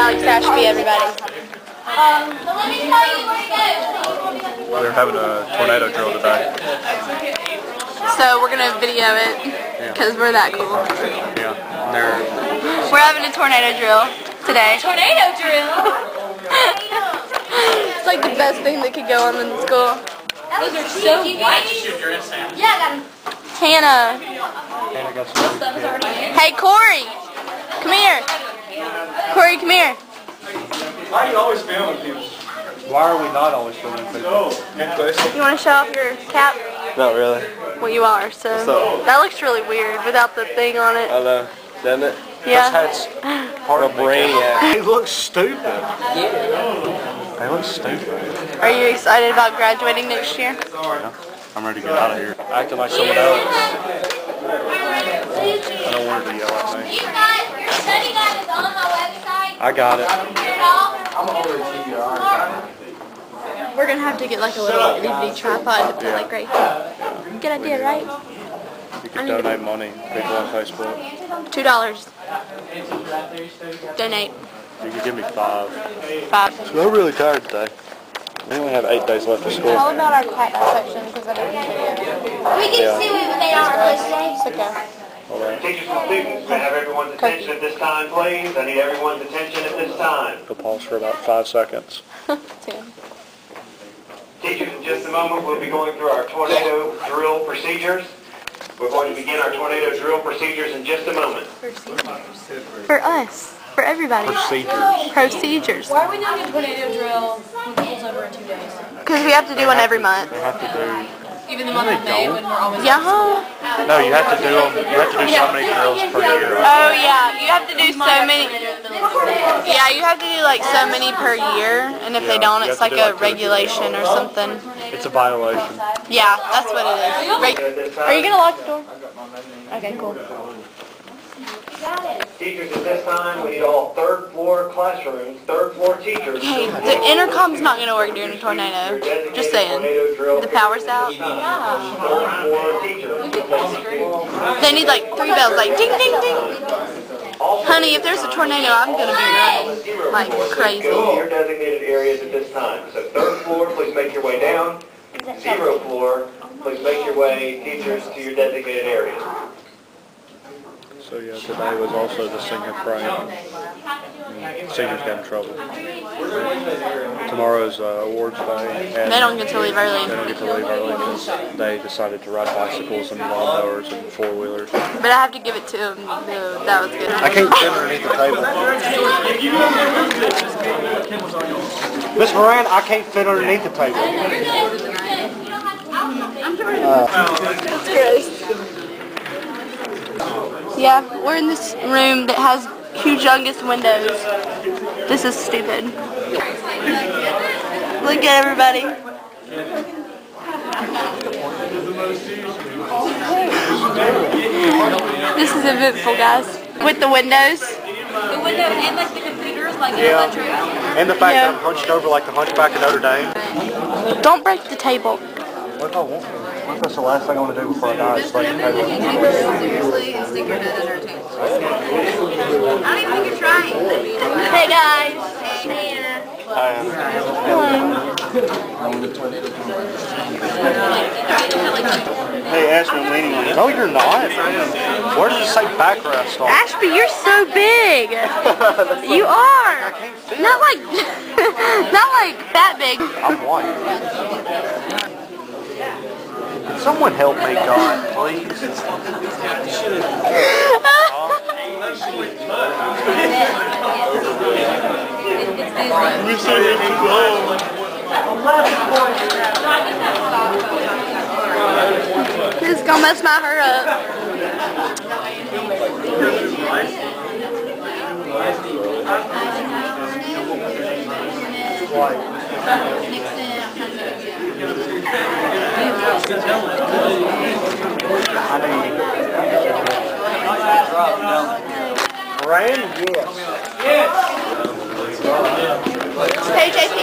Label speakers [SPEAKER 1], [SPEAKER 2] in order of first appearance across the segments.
[SPEAKER 1] Alex Ashby, everybody.
[SPEAKER 2] We're having a tornado drill today.
[SPEAKER 1] So we're gonna video it because we're that cool.
[SPEAKER 2] Yeah.
[SPEAKER 1] We're having a tornado drill today.
[SPEAKER 3] Tornado drill?
[SPEAKER 1] It's like the best thing that could go on in school.
[SPEAKER 3] Those are so white. Yeah, I got them.
[SPEAKER 1] Hannah. Hey, Corey. Come here. Corey, come here.
[SPEAKER 2] Why are you always filming people? Why are we not always filming people?
[SPEAKER 1] You want to show off your cap?
[SPEAKER 2] Not really.
[SPEAKER 1] Well, you are, so. That looks really weird without the thing on it.
[SPEAKER 2] I know. Doesn't it?
[SPEAKER 1] Yeah.
[SPEAKER 2] That's part of brain. He looks stupid. He looks stupid.
[SPEAKER 1] Are you excited about graduating next year?
[SPEAKER 2] Yeah. I'm ready to get out of here. Acting like someone else. I don't want her to yell at me.
[SPEAKER 3] You guys, your study guide is on my website.
[SPEAKER 2] I got it.
[SPEAKER 1] We're going to have to get like a little itty-bitty tripod to put like right here. Good idea, right?
[SPEAKER 2] You can donate money. People on Facebook.
[SPEAKER 1] $2. Donate.
[SPEAKER 2] You can give me $5.
[SPEAKER 1] $5.
[SPEAKER 2] So I'm really tired today. We only have 8 days left of school.
[SPEAKER 1] How about our practice section? Because I didn't video.
[SPEAKER 3] We can see what they are today.
[SPEAKER 1] It's okay.
[SPEAKER 4] Teachers and students, may I have everyone's attention at this time, please? I need everyone's attention at this time.
[SPEAKER 2] We'll pause for about 5 seconds.
[SPEAKER 4] Teachers, in just a moment, we'll be going through our tornado drill procedures. We're going to begin our tornado drill procedures in just a moment.
[SPEAKER 1] For us. For everybody. Procedures.
[SPEAKER 3] Why are we doing a tornado drill when school's over in 2 days?
[SPEAKER 1] Because we have to do one every month.
[SPEAKER 2] They have to do.
[SPEAKER 3] Even the month of May when we're always
[SPEAKER 1] Yeah.
[SPEAKER 2] No, you have to do them. You have to do so many drills per year.
[SPEAKER 1] Oh yeah, you have to do so many. Yeah, you have to do like so many per year, and if they don't, it's like a regulation or something.
[SPEAKER 2] It's a violation.
[SPEAKER 1] Yeah, that's what it is. Are you gonna lock the door? Okay, cool.
[SPEAKER 4] Teachers, at this time, we need all third floor classrooms, third floor teachers.
[SPEAKER 1] Hey, the intercom's not gonna work during a tornado. Just saying. The power's out.
[SPEAKER 4] Third floor teachers.
[SPEAKER 1] They need like 3 bells, like ding, ding, ding. Honey, if there's a tornado, I'm gonna be running like crazy.
[SPEAKER 4] Go to your designated areas at this time. So third floor, please make your way down. 0 floor, please make your way, teachers, to your designated areas.
[SPEAKER 2] So yeah, today was also the senior prank. Seniors got in trouble. Tomorrow's awards day. And
[SPEAKER 1] They don't get to leave early.
[SPEAKER 2] They don't get to leave early because they decided to ride bicycles and lawnmowers and 4-wheelers.
[SPEAKER 1] But I have to give it to him. No, that was good.
[SPEAKER 2] I can't fit underneath the table. Miss Moran, I can't fit underneath the table.
[SPEAKER 1] That's gross. Yeah, we're in this room that has humongous windows. This is stupid. Look at everybody. This is eventful, guys. With the windows.
[SPEAKER 3] The window and like the computers, like
[SPEAKER 2] Yeah.
[SPEAKER 3] true.
[SPEAKER 2] And the fact that I'm hunched over like the Hunchback of Notre Dame.
[SPEAKER 1] Don't break the table.
[SPEAKER 2] What if I want? What if that's the last thing I want to do before I die? Is break the table.
[SPEAKER 3] Seriously, and stick your head under a table. I don't even think you're trying.
[SPEAKER 1] Hey, guys.
[SPEAKER 3] Hey, Hannah.
[SPEAKER 2] Hey, Ashby, I'm leaning on you. No, you're not. Where does it say backrest on?
[SPEAKER 1] Ashby, you're so big. You are. Not like, not like that big.
[SPEAKER 2] I'm white. Can someone help me, God, please?
[SPEAKER 1] This is gonna mess my hair up.
[SPEAKER 2] Moran, yes.
[SPEAKER 1] Hey, JP.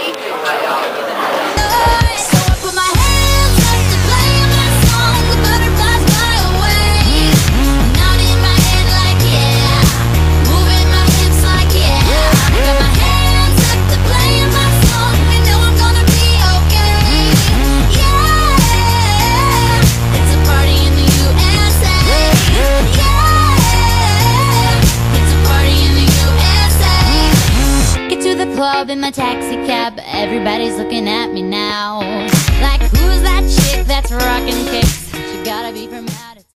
[SPEAKER 5] Moving my hips like yeah. up in my taxi cab, everybody's looking at me now. Like, who's that chick that's rocking kicks? She gotta be from